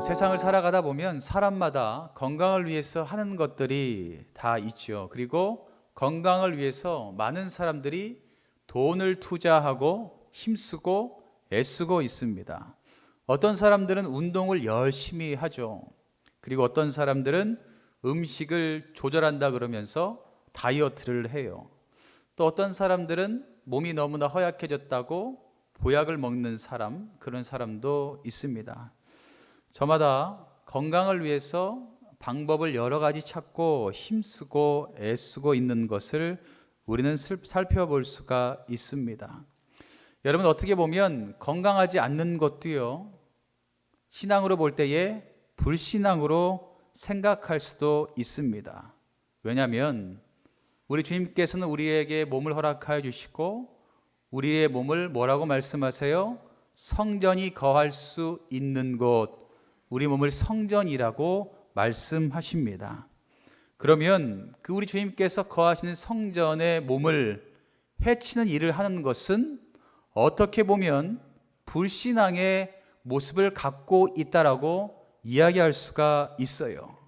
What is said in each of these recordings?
세상을 살아가다 보면 사람마다 건강을 위해서 하는 것들이 다 있죠. 그리고 건강을 위해서 많은 사람들이 돈을 투자하고 힘쓰고 애쓰고 있습니다. 어떤 사람들은 운동을 열심히 하죠. 그리고 어떤 사람들은 음식을 조절한다 그러면서 다이어트를 해요. 또 어떤 사람들은 몸이 너무나 허약해졌다고 보약을 먹는 사람, 그런 사람도 있습니다. 저마다 건강을 위해서 방법을 여러 가지 찾고 힘쓰고 애쓰고 있는 것을 우리는 살펴볼 수가 있습니다. 여러분, 어떻게 보면 건강하지 않는 것도요, 신앙으로 볼 때에 불신앙으로 생각할 수도 있습니다. 왜냐하면 우리 주님께서는 우리에게 몸을 허락하여 주시고 우리의 몸을 뭐라고 말씀하세요? 성전이 거할 수 있는 곳, 우리 몸을 성전이라고 말씀하십니다. 그러면 그 우리 주님께서 거하시는 성전의 몸을 해치는 일을 하는 것은 어떻게 보면 불신앙의 모습을 갖고 있다라고 이야기할 수가 있어요.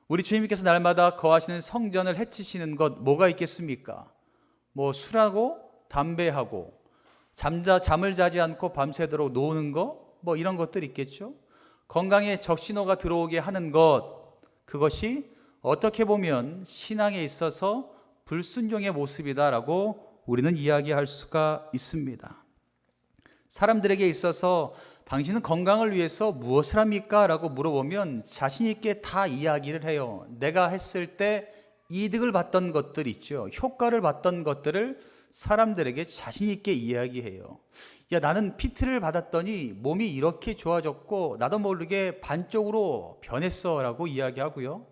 우리 주님께서 날마다 거하시는 성전을 해치시는 것 뭐가 있겠습니까? 술하고 담배하고 잠을 자지 않고 밤새도록 노는 거 이런 것들 있겠죠. 건강에 적신호가 들어오게 하는 것, 그것이 어떻게 보면 신앙에 있어서 불순종의 모습이다라고 우리는 이야기할 수가 있습니다. 사람들에게 있어서 당신은 건강을 위해서 무엇을 합니까? 라고 물어보면 자신 있게 다 이야기를 해요. 내가 했을 때 이득을 봤던 것들 있죠. 효과를 봤던 것들을 사람들에게 자신 있게 이야기해요. 야, 나는 PT를 받았더니 몸이 이렇게 좋아졌고 나도 모르게 반쪽으로 변했어 라고 이야기하고요.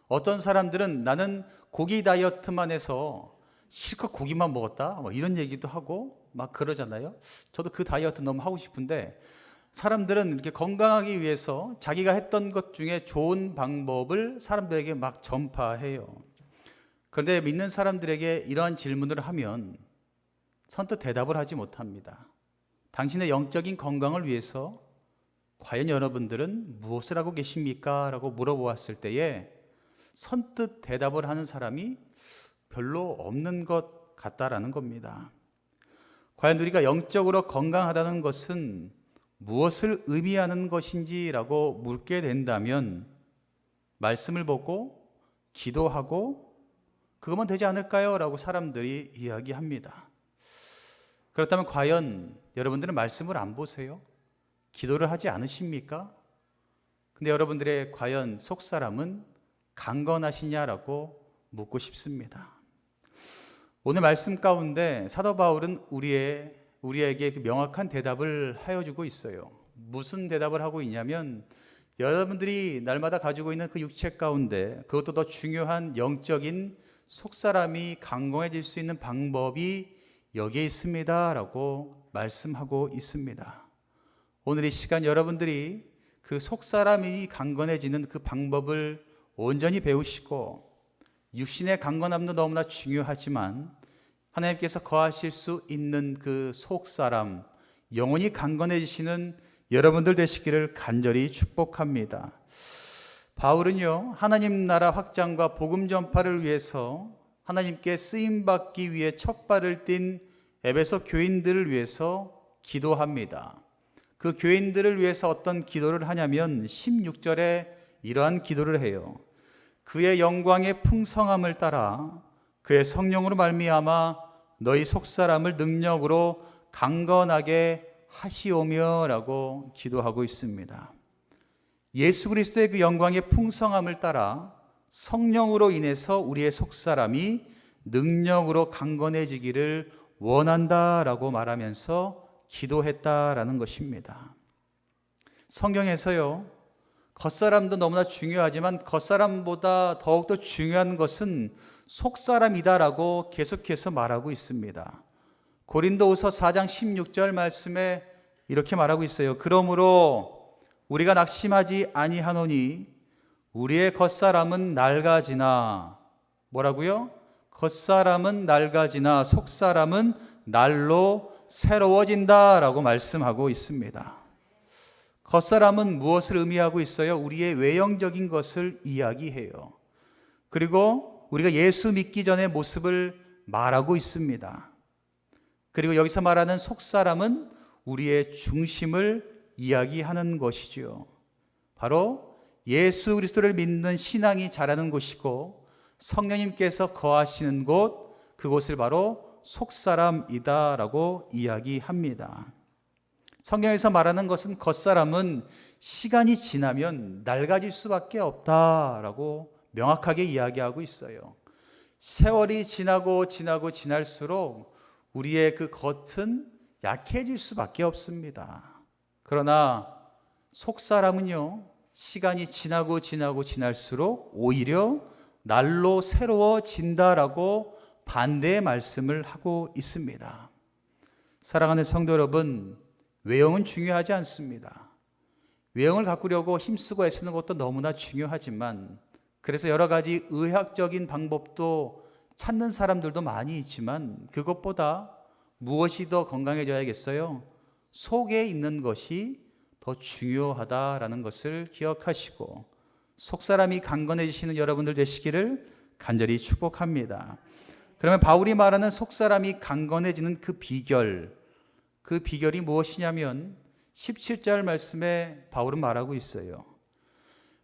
어떤 사람들은 나는 고기 다이어트만 해서 실컷 고기만 먹었다 이런 얘기도 하고 막 그러잖아요. 저도 그 다이어트 너무 하고 싶은데 사람들은 이렇게 건강하기 위해서 자기가 했던 것 중에 좋은 방법을 사람들에게 막 전파해요. 그런데 믿는 사람들에게 이러한 질문을 하면 선뜻 대답을 하지 못합니다. 당신의 영적인 건강을 위해서 과연 여러분들은 무엇을 하고 계십니까? 라고 물어보았을 때에 선뜻 대답을 하는 사람이 별로 없는 것 같다라는 겁니다. 과연 우리가 영적으로 건강하다는 것은 무엇을 의미하는 것인지라고 묻게 된다면 말씀을 보고 기도하고 그것만 되지 않을까요? 라고 사람들이 이야기합니다. 그렇다면 과연 여러분들은 말씀을 안 보세요? 기도를 하지 않으십니까? 근데 여러분들의 과연 속사람은 강건하시냐라고 묻고 싶습니다. 오늘 말씀 가운데 사도 바울은 우리에게 명확한 대답을 하여주고 있어요. 무슨 대답을 하고 있냐면 여러분들이 날마다 가지고 있는 그 육체 가운데 그것도 더 중요한 영적인 속사람이 강건해질 수 있는 방법이 여기에 있습니다 라고 말씀하고 있습니다. 오늘 이 시간 여러분들이 그 속사람이 강건해지는 그 방법을 온전히 배우시고 육신의 강건함도 너무나 중요하지만 하나님께서 거하실 수 있는 그 속사람, 영혼이 강건해지시는 여러분들 되시기를 간절히 축복합니다. 바울은요, 하나님 나라 확장과 복음 전파를 위해서 하나님께 쓰임받기 위해 첫발을 띈 에베소 교인들을 위해서 기도합니다. 그 교인들을 위해서 어떤 기도를 하냐면 16절에 이러한 기도를 해요. 그의 영광의 풍성함을 따라 그의 성령으로 말미암아 너희 속사람을 능력으로 강건하게 하시오며 라고 기도하고 있습니다. 예수 그리스도의 그 영광의 풍성함을 따라 성령으로 인해서 우리의 속사람이 능력으로 강건해지기를 원한다라고 말하면서 기도했다라는 것입니다. 성경에서요, 겉사람도 너무나 중요하지만 겉사람보다 더욱더 중요한 것은 속사람이다라고 계속해서 말하고 있습니다. 고린도후서 4장 16절 말씀에 이렇게 말하고 있어요. 그러므로 우리가 낙심하지 아니하노니 우리의 겉사람은 낡아지나 뭐라고요? 겉사람은 낡아지나 속사람은 날로 새로워진다라고 말씀하고 있습니다. 겉사람은 무엇을 의미하고 있어요? 우리의 외형적인 것을 이야기해요. 그리고 우리가 예수 믿기 전의 모습을 말하고 있습니다. 그리고 여기서 말하는 속사람은 우리의 중심을 이야기하는 것이죠. 바로 예수 그리스도를 믿는 신앙이 자라는 곳이고 성령님께서 거하시는 곳, 그곳을 바로 속사람이다라고 이야기합니다. 성경에서 말하는 것은 겉사람은 시간이 지나면 낡아질 수밖에 없다라고 명확하게 이야기하고 있어요. 세월이 지날수록 우리의 그 겉은 약해질 수밖에 없습니다. 그러나 속사람은요, 시간이 지날수록 오히려 날로 새로워진다라고 반대의 말씀을 하고 있습니다. 사랑하는 성도 여러분, 외형은 중요하지 않습니다. 외형을 가꾸려고 힘쓰고 애쓰는 것도 너무나 중요하지만, 그래서 여러 가지 의학적인 방법도 찾는 사람들도 많이 있지만, 그것보다 무엇이 더 건강해져야겠어요? 속에 있는 것이 더 중요하다라는 것을 기억하시고 속사람이 강건해지시는 여러분들 되시기를 간절히 축복합니다. 그러면 바울이 말하는 속사람이 강건해지는 그 비결이 무엇이냐면 17절 말씀에 바울은 말하고 있어요.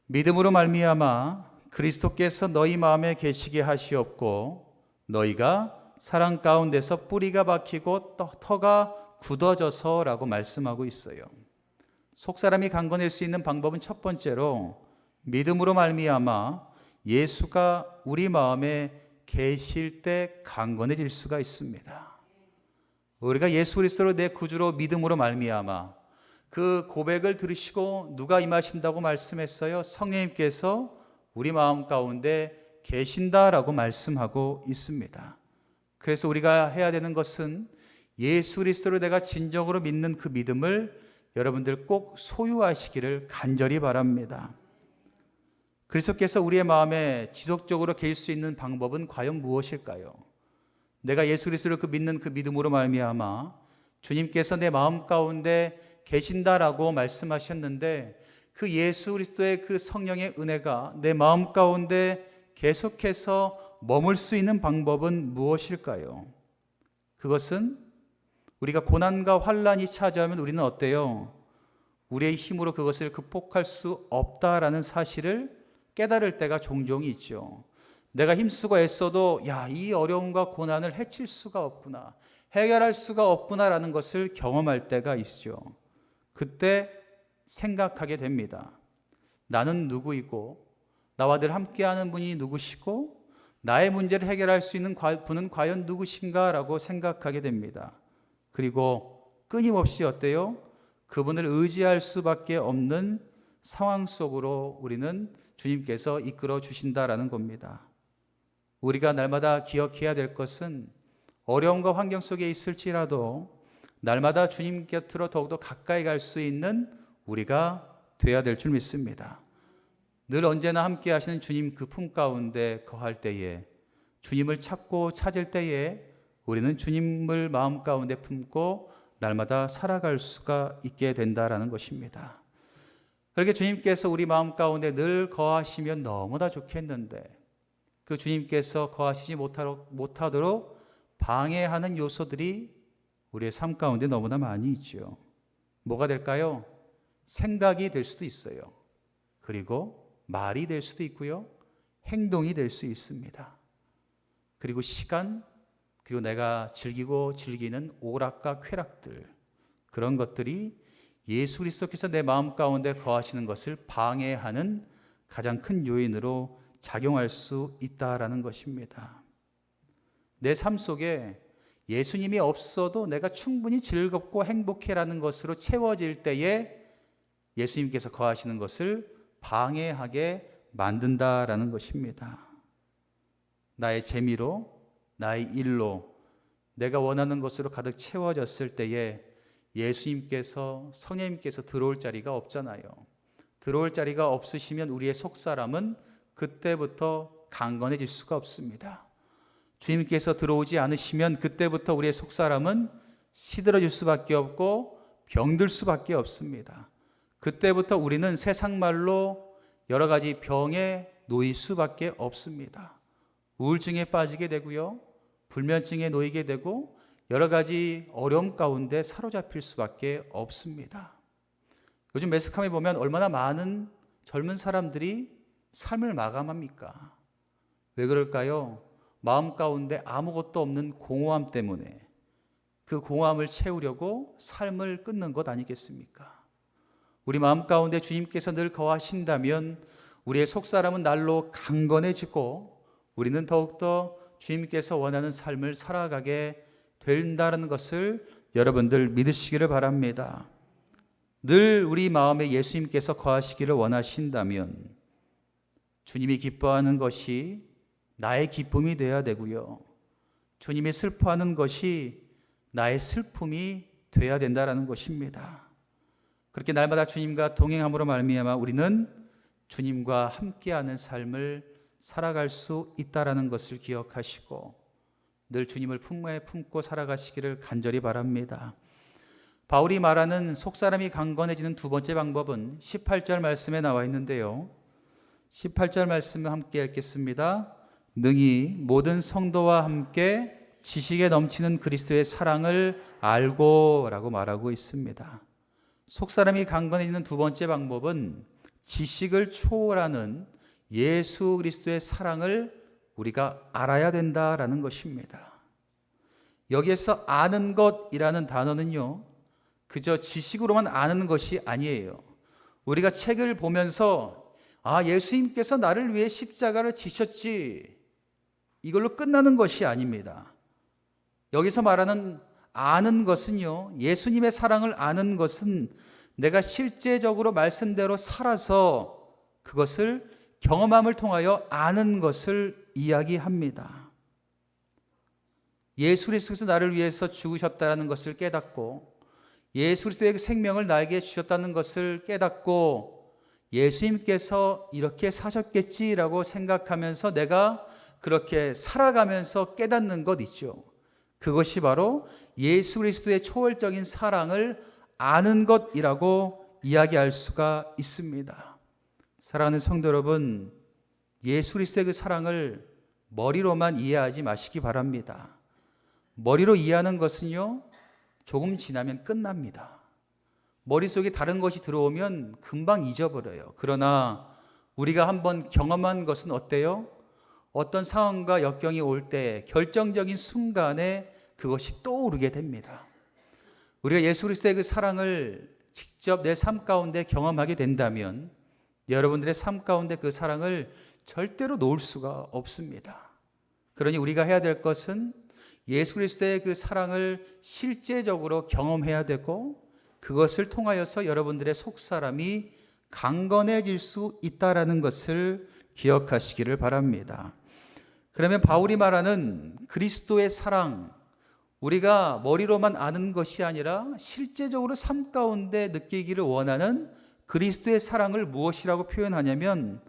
믿음으로 말미암아 그리스도께서 너희 마음에 계시게 하시옵고 너희가 사랑 가운데서 뿌리가 박히고 터가 굳어져서라고 말씀하고 있어요. 속사람이 강건할 수 있는 방법은 첫 번째로 믿음으로 말미암아 예수가 우리 마음에 계실 때 강건해질 수가 있습니다. 우리가 예수 그리스도를 내 구주로 믿음으로 말미암아 그 고백을 들으시고 누가 임하신다고 말씀했어요? 성령님께서 우리 마음 가운데 계신다라고 말씀하고 있습니다. 그래서 우리가 해야 되는 것은 예수 그리스도를 내가 진정으로 믿는 그 믿음을 여러분들 꼭 소유하시기를 간절히 바랍니다. 그리스도께서 우리의 마음에 지속적으로 계실 수 있는 방법은 과연 무엇일까요? 내가 예수 그리스도를 믿는 그 믿음으로 말미암아 주님께서 내 마음 가운데 계신다라고 말씀하셨는데 그 예수 그리스도의 그 성령의 은혜가 내 마음 가운데 계속해서 머물 수 있는 방법은 무엇일까요? 그것은 우리가 고난과 환난이 찾아오면 우리는 어때요? 우리의 힘으로 그것을 극복할 수 없다라는 사실을 깨달을 때가 종종 있죠. 내가 힘쓰고 애써도 이 어려움과 고난을 해칠 수가 없구나, 해결할 수가 없구나라는 것을 경험할 때가 있죠. 그때 생각하게 됩니다. 나는 누구이고 나와 늘 함께하는 분이 누구시고 나의 문제를 해결할 수 있는 분은 과연 누구신가라고 생각하게 됩니다. 그리고 끊임없이 어때요? 그분을 의지할 수밖에 없는 상황 속으로 우리는 주님께서 이끌어 주신다라는 겁니다. 우리가 날마다 기억해야 될 것은 어려움과 환경 속에 있을지라도 날마다 주님 곁으로 더욱더 가까이 갈 수 있는 우리가 돼야 될 줄 믿습니다. 늘 언제나 함께 하시는 주님 그 품 가운데 거할 때에, 주님을 찾고 찾을 때에 우리는 주님을 마음 가운데 품고 날마다 살아갈 수가 있게 된다라는 것입니다. 그렇게 주님께서 우리 마음 가운데 늘 거하시면 너무나 좋겠는데 그 주님께서 거하시지 못하도록 방해하는 요소들이 우리의 삶 가운데 너무나 많이 있죠. 뭐가 될까요? 생각이 될 수도 있어요. 그리고 말이 될 수도 있고요. 행동이 될 수 있습니다. 그리고 시간, 그리고 내가 즐기는 오락과 쾌락들, 그런 것들이 예수 그리스도께서 내 마음 가운데 거하시는 것을 방해하는 가장 큰 요인으로 작용할 수 있다라는 것입니다. 내 삶 속에 예수님이 없어도 내가 충분히 즐겁고 행복해라는 것으로 채워질 때에 예수님께서 거하시는 것을 방해하게 만든다라는 것입니다. 나의 재미로, 나의 일로 내가 원하는 것으로 가득 채워졌을 때에 예수님께서, 성령님께서 들어올 자리가 없잖아요. 들어올 자리가 없으시면 우리의 속사람은 그때부터 강건해질 수가 없습니다. 주님께서 들어오지 않으시면 그때부터 우리의 속사람은 시들어질 수밖에 없고 병들 수밖에 없습니다. 그때부터 우리는 세상 말로 여러 가지 병에 놓일 수밖에 없습니다. 우울증에 빠지게 되고요, 불면증에 놓이게 되고 여러 가지 어려움 가운데 사로잡힐 수밖에 없습니다. 요즘 매스컴에 보면 얼마나 많은 젊은 사람들이 삶을 마감합니까? 왜 그럴까요? 마음 가운데 아무것도 없는 공허함 때문에 그 공허함을 채우려고 삶을 끊는 것 아니겠습니까? 우리 마음 가운데 주님께서 늘 거하신다면 우리의 속사람은 날로 강건해지고 우리는 더욱더 주님께서 원하는 삶을 살아가게 된다는 것을 여러분들 믿으시기를 바랍니다. 늘 우리 마음에 예수님께서 거하시기를 원하신다면 주님이 기뻐하는 것이 나의 기쁨이 되어야 되고요, 주님이 슬퍼하는 것이 나의 슬픔이 되어야 된다는 것입니다. 그렇게 날마다 주님과 동행함으로 말미암아 우리는 주님과 함께하는 삶을 살아갈 수 있다는 것을 기억하시고 늘 주님을 품에 품고 살아가시기를 간절히 바랍니다. 바울이 말하는 속사람이 강건해지는 두 번째 방법은 18절 말씀에 나와 있는데요, 18절 말씀을 함께 읽겠습니다. 능히 모든 성도와 함께 지식에 넘치는 그리스도의 사랑을 알고 라고 말하고 있습니다. 속사람이 강건해지는 두 번째 방법은 지식을 초월하는 예수 그리스도의 사랑을 우리가 알아야 된다라는 것입니다. 여기에서 아는 것이라는 단어는요, 그저 지식으로만 아는 것이 아니에요. 우리가 책을 보면서 예수님께서 나를 위해 십자가를 지셨지, 이걸로 끝나는 것이 아닙니다. 여기서 말하는 아는 것은요, 예수님의 사랑을 아는 것은 내가 실제적으로 말씀대로 살아서 그것을 경험함을 통하여 아는 것을 이야기합니다. 예수 그리스도께서 나를 위해서 죽으셨다는 것을 깨닫고 예수 그리스도의 생명을 나에게 주셨다는 것을 깨닫고 예수님께서 이렇게 사셨겠지라고 생각하면서 내가 그렇게 살아가면서 깨닫는 것 있죠. 그것이 바로 예수 그리스도의 초월적인 사랑을 아는 것이라고 이야기할 수가 있습니다. 사랑하는 성도 여러분, 예수 그리스도의 그 사랑을 머리로만 이해하지 마시기 바랍니다. 머리로 이해하는 것은요, 조금 지나면 끝납니다. 머릿속에 다른 것이 들어오면 금방 잊어버려요. 그러나 우리가 한번 경험한 것은 어때요? 어떤 상황과 역경이 올 때 결정적인 순간에 그것이 떠오르게 됩니다. 우리가 예수 그리스도의 그 사랑을 직접 내 삶 가운데 경험하게 된다면 여러분들의 삶 가운데 그 사랑을 절대로 놓을 수가 없습니다. 그러니 우리가 해야 될 것은 예수 그리스도의 그 사랑을 실제적으로 경험해야 되고 그것을 통하여서 여러분들의 속사람이 강건해질 수 있다는 것을 기억하시기를 바랍니다. 그러면 바울이 말하는 그리스도의 사랑, 우리가 머리로만 아는 것이 아니라 실제적으로 삶 가운데 느끼기를 원하는 그리스도의 사랑을 무엇이라고 표현하냐면,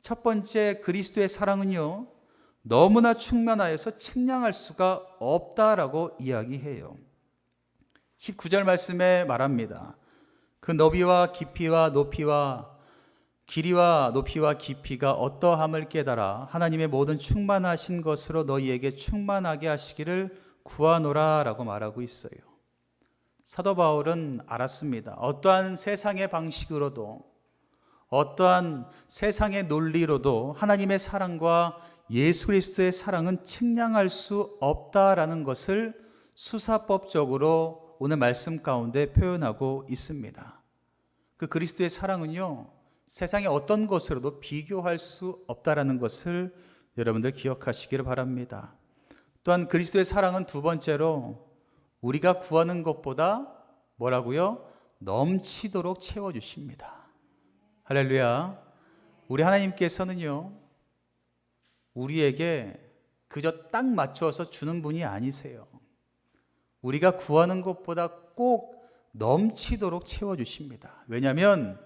첫 번째 그리스도의 사랑은요, 너무나 충만하여서 측량할 수가 없다라고 이야기해요. 19절 말씀에 말합니다. 그 너비와 깊이와 높이와 길이와 높이와 깊이가 어떠함을 깨달아 하나님의 모든 충만하신 것으로 너희에게 충만하게 하시기를 구하노라 라고 말하고 있어요. 사도 바울은 알았습니다. 어떠한 세상의 방식으로도 어떠한 세상의 논리로도 하나님의 사랑과 예수 그리스도의 사랑은 측량할 수 없다라는 것을 수사법적으로 오늘 말씀 가운데 표현하고 있습니다. 그 그리스도의 사랑은요, 세상의 어떤 것으로도 비교할 수 없다라는 것을 여러분들 기억하시기를 바랍니다. 또한 그리스도의 사랑은 두 번째로 우리가 구하는 것보다 뭐라고요? 넘치도록 채워주십니다. 할렐루야. 우리 하나님께서는요, 우리에게 그저 딱 맞춰서 주는 분이 아니세요. 우리가 구하는 것보다 꼭 넘치도록 채워주십니다. 왜냐하면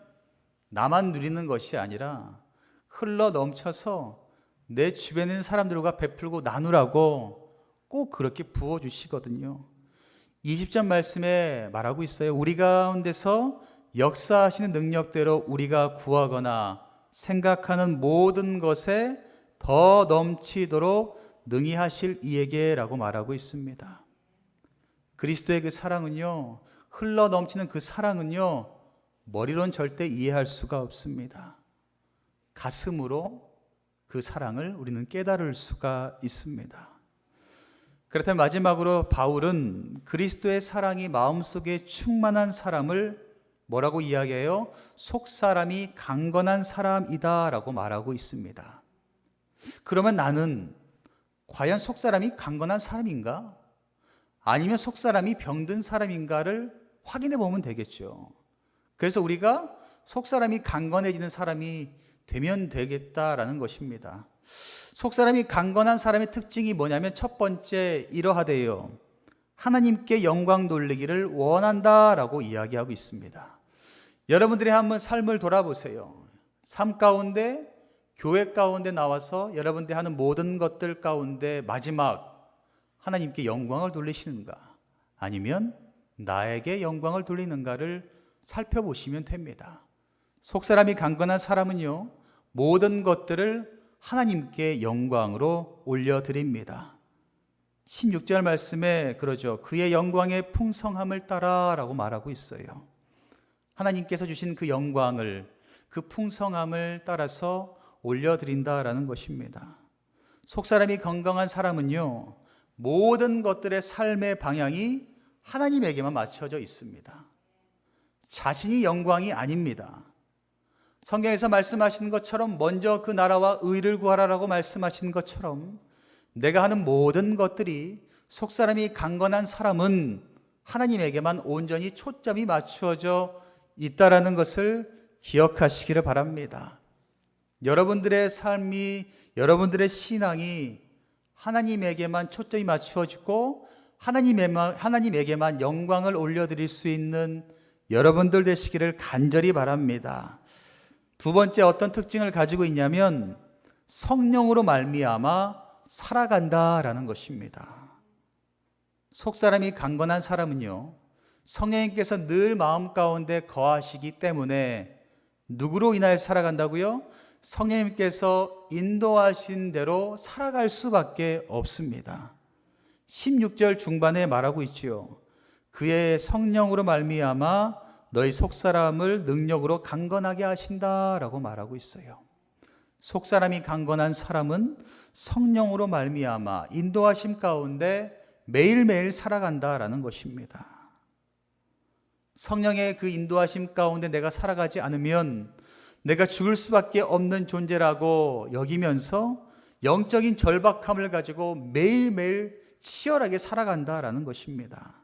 나만 누리는 것이 아니라 흘러 넘쳐서 내 주변에 있는 사람들과 베풀고 나누라고 꼭 그렇게 부어주시거든요. 20절 말씀에 말하고 있어요. 우리 가운데서 역사하시는 능력대로 우리가 구하거나 생각하는 모든 것에 더 넘치도록 능히 하실 이에게 라고 말하고 있습니다. 그리스도의 그 사랑은요, 흘러 넘치는 그 사랑은요, 머리로는 절대 이해할 수가 없습니다. 가슴으로 그 사랑을 우리는 깨달을 수가 있습니다. 그렇다면 마지막으로 바울은 그리스도의 사랑이 마음속에 충만한 사람을 뭐라고 이야기해요? 속사람이 강건한 사람이다 라고 말하고 있습니다. 그러면 나는 과연 속사람이 강건한 사람인가? 아니면 속사람이 병든 사람인가를 확인해 보면 되겠죠. 그래서 우리가 속사람이 강건해지는 사람이 되면 되겠다라는 것입니다. 속사람이 강건한 사람의 특징이 뭐냐면 첫 번째 이러하대요. 하나님께 영광 돌리기를 원한다라고 이야기하고 있습니다. 여러분들이 한번 삶을 돌아보세요. 삶 가운데, 교회 가운데 나와서 여러분들이 하는 모든 것들 가운데 마지막 하나님께 영광을 돌리시는가? 아니면 나에게 영광을 돌리는가를 살펴보시면 됩니다. 속사람이 강건한 사람은요, 모든 것들을 하나님께 영광으로 올려드립니다. 16절 말씀에 그러죠. 그의 영광의 풍성함을 따라 라고 말하고 있어요. 하나님께서 주신 그 영광을, 그 풍성함을 따라서 올려드린다라는 것입니다. 속사람이 건강한 사람은요, 모든 것들의 삶의 방향이 하나님에게만 맞춰져 있습니다. 자신이 영광이 아닙니다. 성경에서 말씀하시는 것처럼 먼저 그 나라와 의를 구하라라고 말씀하신 것처럼 내가 하는 모든 것들이 속사람이 강건한 사람은 하나님에게만 온전히 초점이 맞추어져 있다라는 것을 기억하시기를 바랍니다. 여러분들의 삶이, 여러분들의 신앙이 하나님에게만 초점이 맞추어지고 하나님에게만 영광을 올려드릴 수 있는 여러분들 되시기를 간절히 바랍니다. 두 번째 어떤 특징을 가지고 있냐면 성령으로 말미암아 살아간다라는 것입니다. 속사람이 강건한 사람은요, 성령님께서 늘 마음 가운데 거하시기 때문에 누구로 인하여 살아간다고요? 성령님께서 인도하신 대로 살아갈 수밖에 없습니다. 16절 중반에 말하고 있지요. 그의 성령으로 말미암아 너희 속사람을 능력으로 강건하게 하신다라고 말하고 있어요. 속사람이 강건한 사람은 성령으로 말미암아 인도하심 가운데 매일매일 살아간다라는 것입니다. 성령의 그 인도하심 가운데 내가 살아가지 않으면 내가 죽을 수밖에 없는 존재라고 여기면서 영적인 절박함을 가지고 매일매일 치열하게 살아간다라는 것입니다.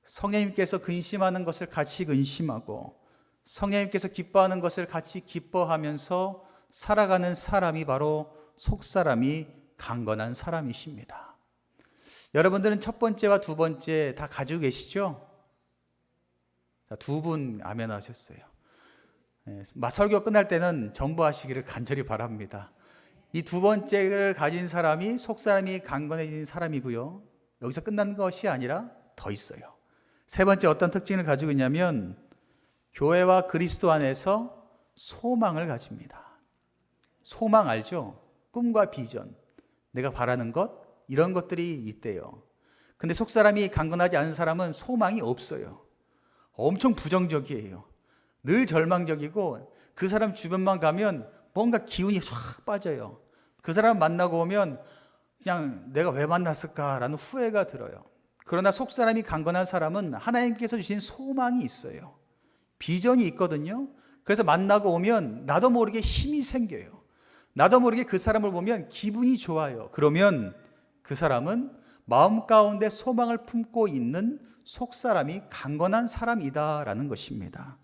성령님께서 근심하는 것을 같이 근심하고 성령님께서 기뻐하는 것을 같이 기뻐하면서 살아가는 사람이 바로 속사람이 강건한 사람이십니다. 여러분들은 첫 번째와 두 번째 다 가지고 계시죠? 두 분 아멘 하셨어요. 설교 끝날 때는 전부하시기를 간절히 바랍니다. 이 두 번째를 가진 사람이 속사람이 강건해진 사람이고요. 여기서 끝난 것이 아니라 더 있어요. 세 번째 어떤 특징을 가지고 있냐면 교회와 그리스도 안에서 소망을 가집니다. 소망 알죠? 꿈과 비전, 내가 바라는 것, 이런 것들이 있대요. 근데 속사람이 강건하지 않은 사람은 소망이 없어요. 엄청 부정적이에요. 늘 절망적이고 그 사람 주변만 가면 뭔가 기운이 확 빠져요. 그 사람 만나고 오면 그냥 내가 왜 만났을까라는 후회가 들어요. 그러나 속사람이 강건한 사람은 하나님께서 주신 소망이 있어요. 비전이 있거든요. 그래서 만나고 오면 나도 모르게 힘이 생겨요. 나도 모르게 그 사람을 보면 기분이 좋아요. 그러면 그 사람은 마음 가운데 소망을 품고 있는 속사람이 강건한 사람이다라는 것입니다.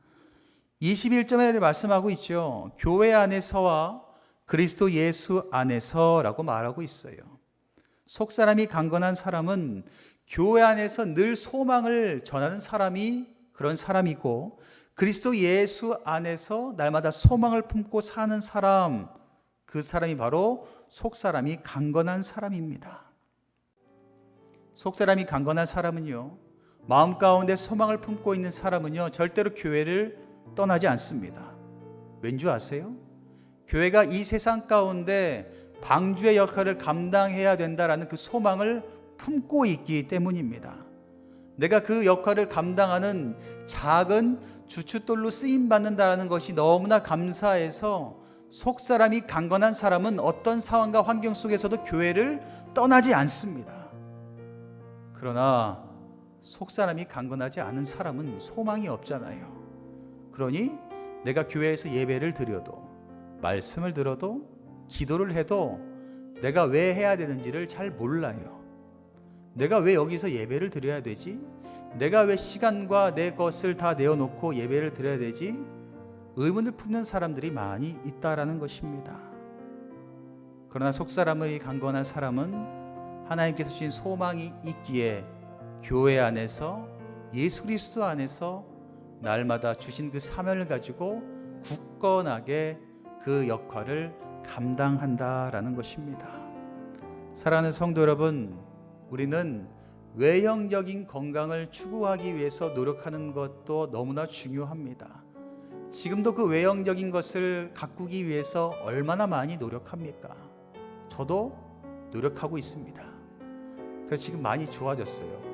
21절에 말씀하고 있죠. 교회 안에서와 그리스도 예수 안에서라고 말하고 있어요. 속사람이 강건한 사람은 교회 안에서 늘 소망을 전하는 사람이 그런 사람이고 그리스도 예수 안에서 날마다 소망을 품고 사는 사람, 그 사람이 바로 속사람이 강건한 사람입니다. 속사람이 강건한 사람은요, 마음 가운데 소망을 품고 있는 사람은요, 절대로 교회를 떠나지 않습니다. 왠지 아세요? 교회가 이 세상 가운데 방주의 역할을 감당해야 된다라는 그 소망을 품고 있기 때문입니다. 내가 그 역할을 감당하는 작은 주춧돌로 쓰임받는다는 것이 너무나 감사해서 속사람이 강건한 사람은 어떤 상황과 환경 속에서도 교회를 떠나지 않습니다. 그러나 속사람이 강건하지 않은 사람은 소망이 없잖아요. 그러니 내가 교회에서 예배를 드려도, 말씀을 들어도, 기도를 해도 내가 왜 해야 되는지를 잘 몰라요. 내가 왜 여기서 예배를 드려야 되지? 내가 왜 시간과 내 것을 다 내어놓고 예배를 드려야 되지? 의문을 품는 사람들이 많이 있다라는 것입니다. 그러나 속사람의 강건한 사람은 하나님께서 주신 소망이 있기에 교회 안에서, 예수 그리스도 안에서 날마다 주신 그 사명을 가지고 굳건하게 그 역할을 감당한다라는 것입니다. 사랑하는 성도 여러분, 우리는 외형적인 건강을 추구하기 위해서 노력하는 것도 너무나 중요합니다. 지금도 그 외형적인 것을 가꾸기 위해서 얼마나 많이 노력합니까? 저도 노력하고 있습니다. 그래서 지금 많이 좋아졌어요.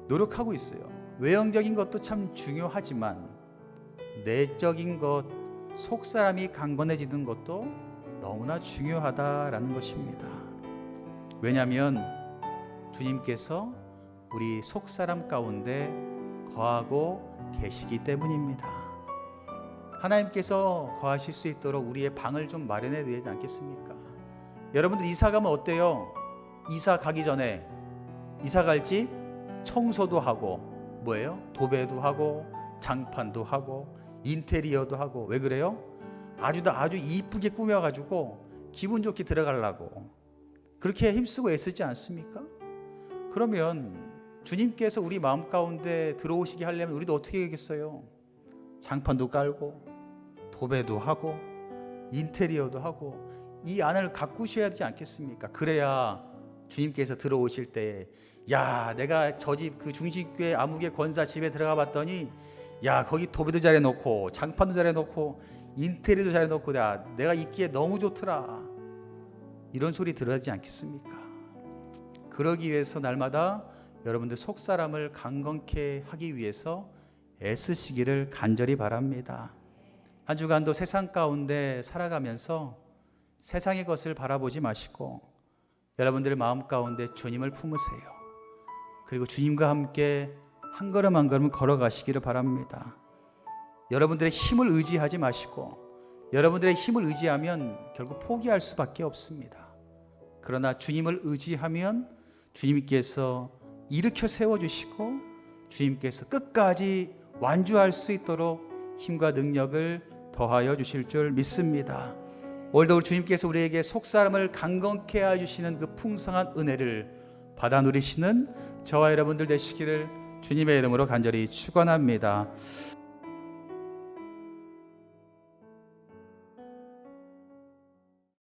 노력하고 있어요. 외형적인 것도 참 중요하지만 내적인 것, 속사람이 강건해지는 것도 너무나 중요하다라는 것입니다. 왜냐하면 주님께서 우리 속사람 가운데 거하고 계시기 때문입니다. 하나님께서 거하실 수 있도록 우리의 방을 좀 마련해야 되지 않겠습니까? 여러분들 이사 가면 어때요? 이사 가기 전에 이사 갈 집 청소도 하고 뭐예요? 도배도 하고 장판도 하고 인테리어도 하고. 왜 그래요? 아주 이쁘게 꾸며가지고 기분 좋게 들어가려고 그렇게 힘쓰고 애쓰지 않습니까? 그러면 주님께서 우리 마음 가운데 들어오시게 하려면 우리도 어떻게 하겠어요? 장판도 깔고 도배도 하고 인테리어도 하고 이 안을 가꾸셔야 되지 않겠습니까? 그래야 주님께서 들어오실 때, 야, 내가 저 집 그 중식교회 아무개 권사 집에 들어가 봤더니, 야, 거기 도배도 잘 해놓고 장판도 잘 해놓고 인테리어도 잘 해놓고 내가 있기에 너무 좋더라, 이런 소리 들어야 되지 않겠습니까? 그러기 위해서 날마다 여러분들 속사람을 강건케 하기 위해서 애쓰시기를 간절히 바랍니다. 한 주간도 세상 가운데 살아가면서 세상의 것을 바라보지 마시고 여러분들의 마음 가운데 주님을 품으세요. 그리고 주님과 함께 한 걸음 한 걸음 걸어가시기를 바랍니다. 여러분들의 힘을 의지하지 마시고, 여러분들의 힘을 의지하면 결국 포기할 수밖에 없습니다. 그러나 주님을 의지하면 주님께서 일으켜 세워주시고 주님께서 끝까지 완주할 수 있도록 힘과 능력을 더하여 주실 줄 믿습니다. 오늘도 주님께서 우리에게 속사람을 강건케 해주시는 그 풍성한 은혜를 받아 누리시는 저와 여러분들 되시기를 주님의 이름으로 간절히 축원합니다.